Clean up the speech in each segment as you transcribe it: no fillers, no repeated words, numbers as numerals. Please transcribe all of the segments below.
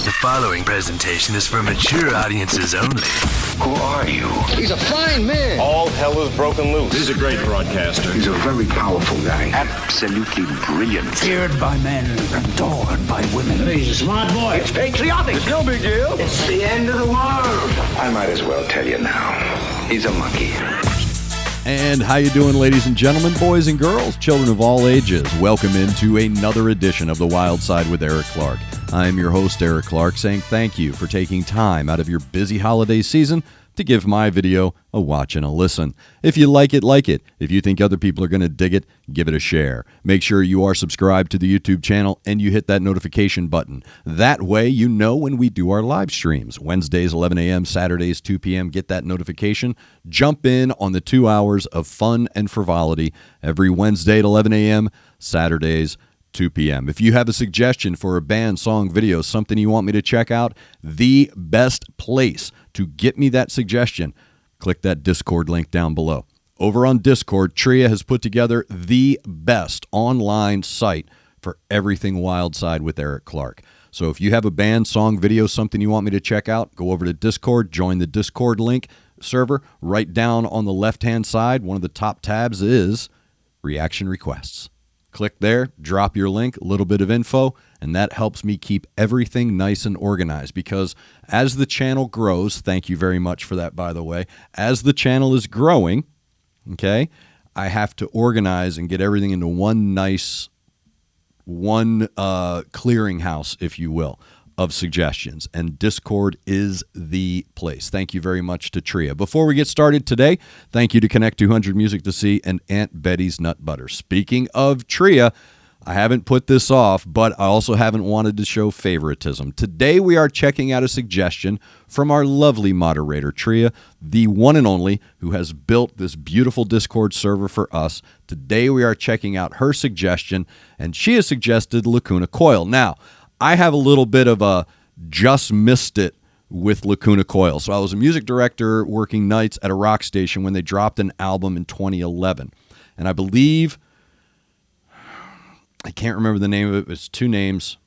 The following presentation is for mature audiences only. Who are you? He's a fine man. All hell is broken loose. He's a great broadcaster. He's a very powerful guy. Absolutely brilliant. Feared by men, adored by women. He's a smart boy. It's patriotic. It's no big deal. It's the end of the world. I might as well tell you now. He's a monkey. And how you doing, ladies and gentlemen, boys and girls, children of all ages? Welcome into another edition of The Wyldeside with Eric Clark. I'm your host, Eric Clark, saying thank you for taking time out of your busy holiday season to give my video a watch and a listen. If you like it, like it. If you think other people are going to dig it, give it a share. Make sure you are subscribed to the YouTube channel and you hit that notification button. That way you know when we do our live streams. Wednesdays, 11 a.m., Saturdays, 2 p.m. Get that notification. Jump in on the 2 hours of fun and frivolity every Wednesday at 11 a.m., Saturdays, 2 p.m. If you have a suggestion for a band, song, video, something you want me to check out, the best place to get me that suggestion, click that Discord link down below. Over on Discord, Tria has put together the best online site for everything Wyldeside with Eric Clark. So if you have a band, song, video, something you want me to check out, go over to Discord, join the Discord link server. Right down on the left-hand side, one of the top tabs is Reaction Requests. Click there, drop your link, a little bit of info, and that helps me keep everything nice and organized because as the channel grows, thank you very much for that, by the way, as the channel is growing, okay, I have to organize and get everything into one clearinghouse, if you will, of suggestions, and Discord is the place. Thank you very much to Tria. Before we get started today, thank you to Connect 200 Music to See and Aunt Betty's Nut Butter. Speaking of Tria, I haven't put this off, but I also haven't wanted to show favoritism. Today we are checking out a suggestion from our lovely moderator, Tria, the one and only, who has built this beautiful Discord server for us. Today we are checking out her suggestion, and she has suggested LACUNA COIL. Now, I have a little bit of a just missed it with LACUNA COIL. So I was a music director working nights at a rock station when they dropped an album in 2011. And I believe, I can't remember the name of it, it's two names,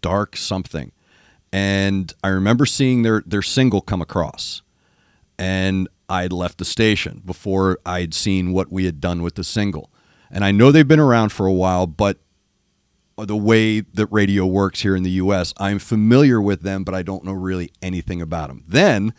Dark something. And I remember seeing their single come across. And I'd left the station before I'd seen what we had done with the single. And I know they've been around for a while, but the way that radio works here in the U.S., I'm familiar with them, but I don't know really anything about them. Then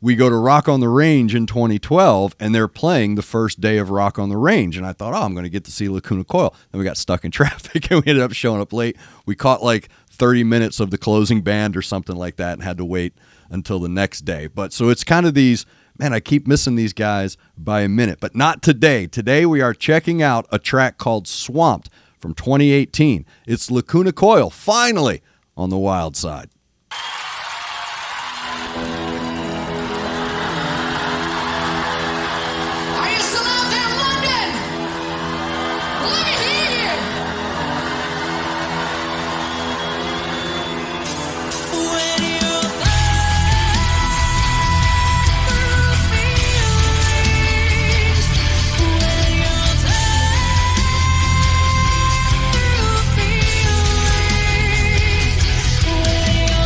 we go to Rock on the Range in 2012, and they're playing the first day of Rock on the Range. And I thought, I'm going to get to see LACUNA COIL. Then we got stuck in traffic, and we ended up showing up late. We caught like 30 minutes of the closing band or something like that and had to wait until the next day. But so it's kind of these, man, I keep missing these guys by a minute, but not today. Today we are checking out a track called Swamped from 2018. It's LACUNA COIL, finally, on the Wyldeside. Are you still out there in London? Let me hear you. When you're through feelings, when you're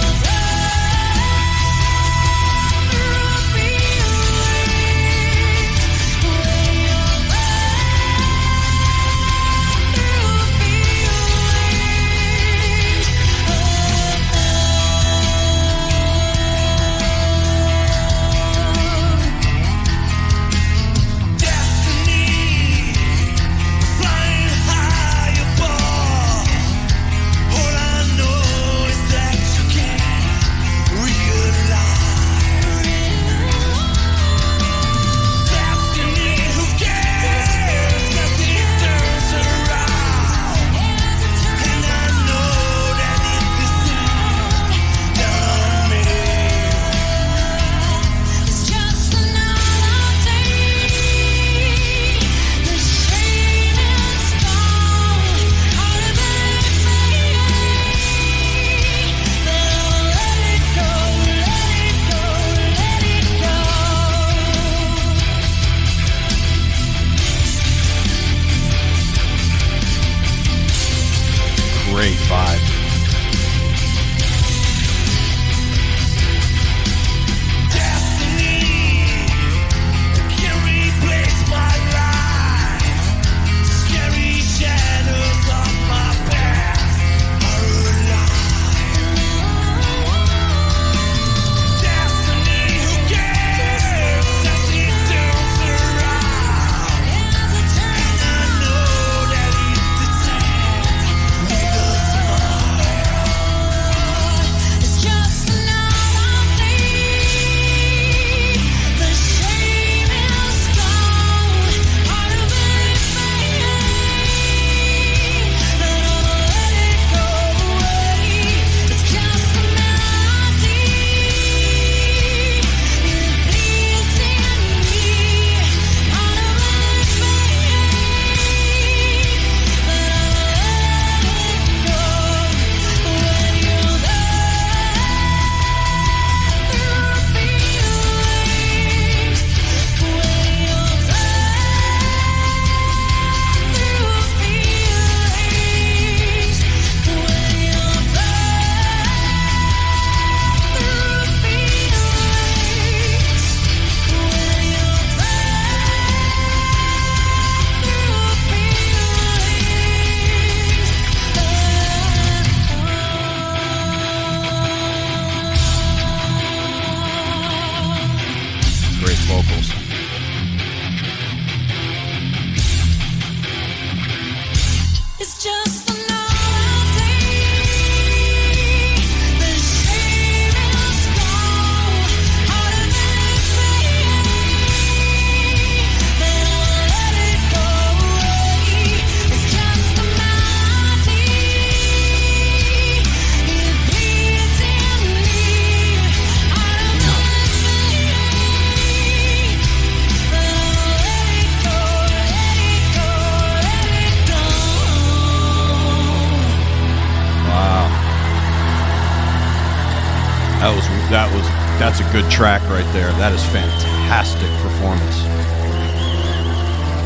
That's a good track right there. That is fantastic performance.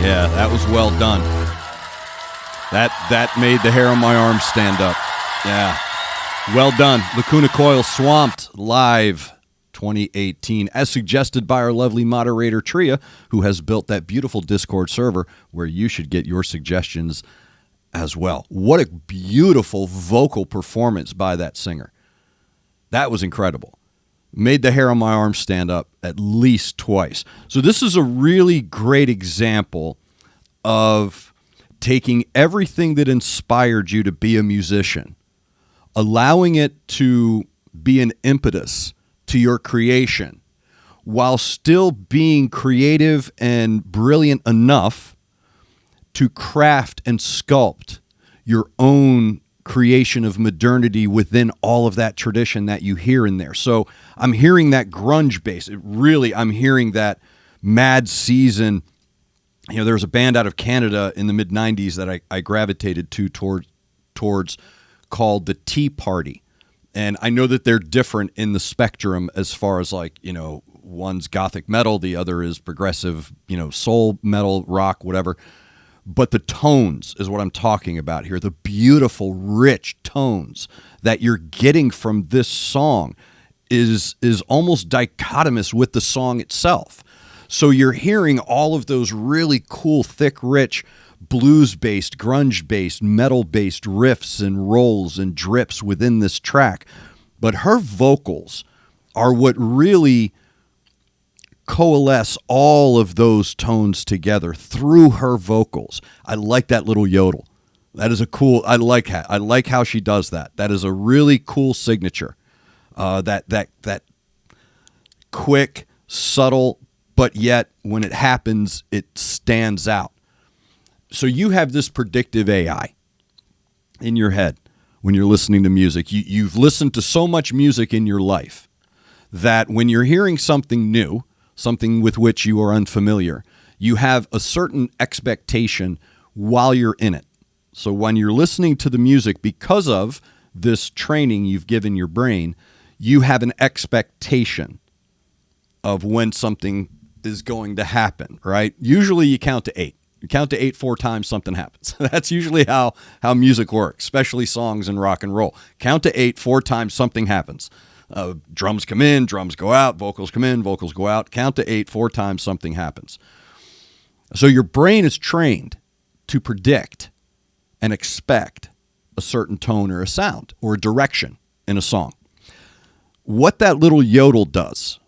Yeah, that was well done. That made the hair on my arm stand up. Yeah. Well done. LACUNA COIL Swamped live 2018, as suggested by our lovely moderator Tria, who has built that beautiful Discord server where you should get your suggestions as well. What a beautiful vocal performance by that singer. That was incredible. Made the hair on my arm stand up at least twice. So this is a really great example of taking everything that inspired you to be a musician, allowing it to be an impetus to your creation, while still being creative and brilliant enough to craft and sculpt your own creation of modernity within all of that tradition that you hear in there. So I'm hearing that grunge bass. I'm hearing that Mad Season. You know, there was a band out of Canada in the mid-'90s that I gravitated towards called the Tea Party. And I know that they're different in the spectrum as far as, like, you know, one's gothic metal, the other is progressive, you know, soul, metal, rock, whatever. But the tones is what I'm talking about here. The beautiful, rich tones that you're getting from this song is almost dichotomous with the song itself. So you're hearing all of those really cool, thick, rich, blues-based, grunge-based, metal-based riffs and rolls and drips within this track. But her vocals are what really coalesce all of those tones together through her vocals. I like that little yodel. That is I like how she does that. That is a really cool signature. That quick, subtle, but yet when it happens, it stands out. So you have this predictive AI in your head when you're listening to music. You've listened to so much music in your life that when you're hearing something new, something with which you are unfamiliar, you have a certain expectation while you're in it. So when you're listening to the music, because of this training you've given your brain, you have an expectation of when something is going to happen, right? Usually you count to 8. You count to 8 4 times, something happens. That's usually how music works, especially songs and rock and roll. Count to 8 4 times, something happens. Drums come in, drums go out, vocals come in, vocals go out. Count to 8 4 times, something happens. So your brain is trained to predict and expect a certain tone or a sound or a direction in a song. What that little yodel does,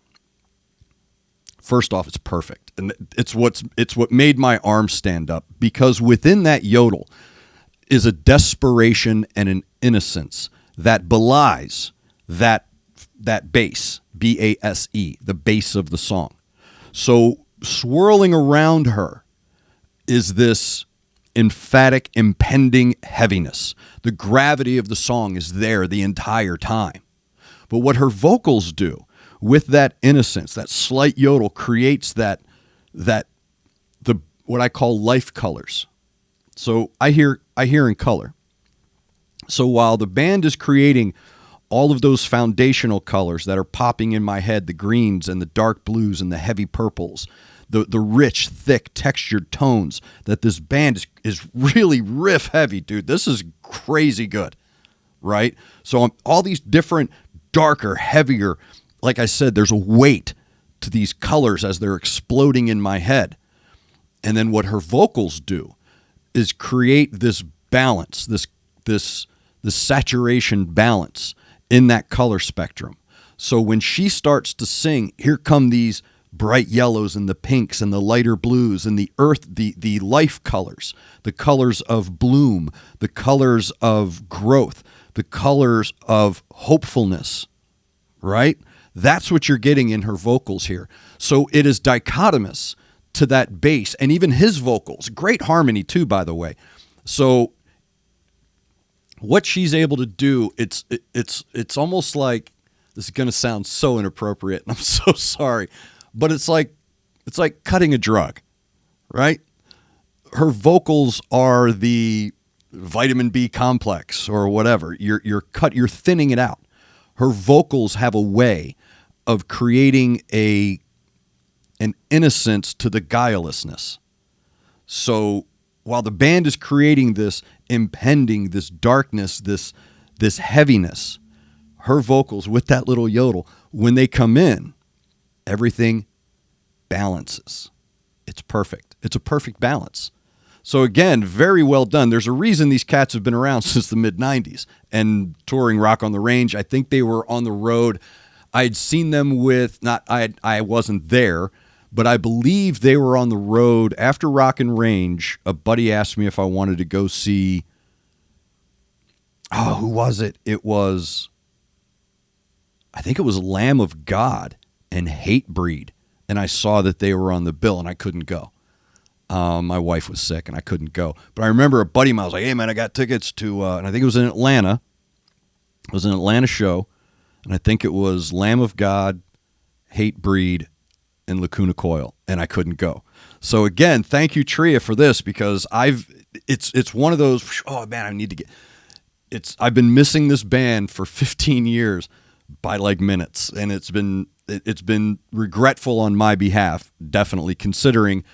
first off, it's perfect. And it's what made my arm stand up, because within that yodel is a desperation and an innocence that belies that bass, B-A-S-E, the bass of the song. So swirling around her is this emphatic, impending heaviness. The gravity of the song is there the entire time. But what her vocals do with that innocence, that slight yodel, creates the what I call life colors. So I hear in color. So while the band is creating all of those foundational colors that are popping in my head, the greens and the dark blues and the heavy purples, the rich, thick, textured tones that this band is really riff heavy, dude. This is crazy good, right? So all these different darker, heavier, like I said, there's a weight to these colors as they're exploding in my head. And then what her vocals do is create this balance, this saturation balance in that color spectrum. So when she starts to sing, here come these bright yellows and the pinks and the lighter blues and the earth, the life colors, the colors of bloom, the colors of growth, the colors of hopefulness, right? That's what you're getting in her vocals here. So it is dichotomous to that bass, and even his vocals. Great harmony too, by the way. So what she's able to do, it's almost like, this is going to sound so inappropriate, and I'm so sorry, but it's like cutting a drug, right? Her vocals are the vitamin B complex or whatever. You're thinning it out. Her vocals have a way of creating an innocence to the guilelessness. So while the band is creating this impending, this darkness, this heaviness, her vocals with that little yodel, when they come in, everything balances. It's perfect. It's a perfect balance. So again, very well done. There's a reason these cats have been around since the mid-90s and touring Rock on the Range. I think they were on the road. I'd seen them with, I wasn't there, but I believe they were on the road after Rock and Range. A buddy asked me if I wanted to go see, who was it? I think it was Lamb of God and Hatebreed. And I saw that they were on the bill and I couldn't go. My wife was sick and I couldn't go. But I remember a buddy of mine was like, hey man, I got tickets to, and I think it was in Atlanta. It was an Atlanta show. And I think it was Lamb of God, Hatebreed, and Lacuna Coil. And I couldn't go. So again, thank you Tria for this, because it's one of those, oh man, I need to get, I've been missing this band for 15 years by like minutes. And it's been regretful on my behalf, definitely, considering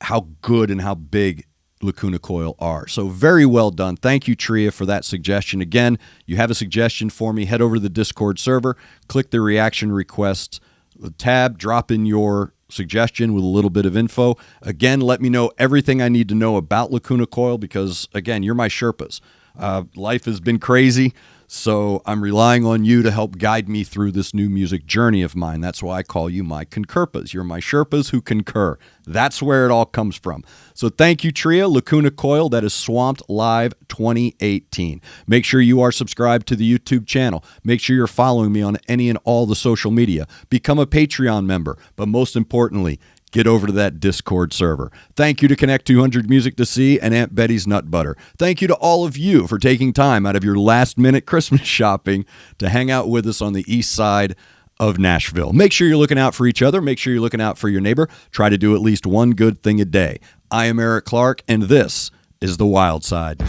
how good and how big Lacuna Coil are. So very well done. Thank you, Tria, for that suggestion. Again, you have a suggestion for me, head over to the Discord server, click the reaction requests tab, drop in your suggestion with a little bit of info. Again, let me know everything I need to know about Lacuna Coil, because, again, you're my Sherpas. Life has been crazy, so I'm relying on you to help guide me through this new music journey of mine. That's why I call you my CONCURPAs. You're my Sherpas who concur. That's where it all comes from. So thank you, Tria. Lacuna Coil, that is Swamped Live 2018. Make sure you are subscribed to the YouTube channel. Make sure you're following me on any and all the social media. Become a Patreon member. But most importantly, get over to that Discord server. Thank you to Connect 200 Music to See and Aunt Betty's Nut Butter. Thank you to all of you for taking time out of your last-minute Christmas shopping to hang out with us on the east side of Nashville. Make sure you're looking out for each other. Make sure you're looking out for your neighbor. Try to do at least one good thing a day. I am Eric Clark, and this is The Wild Side.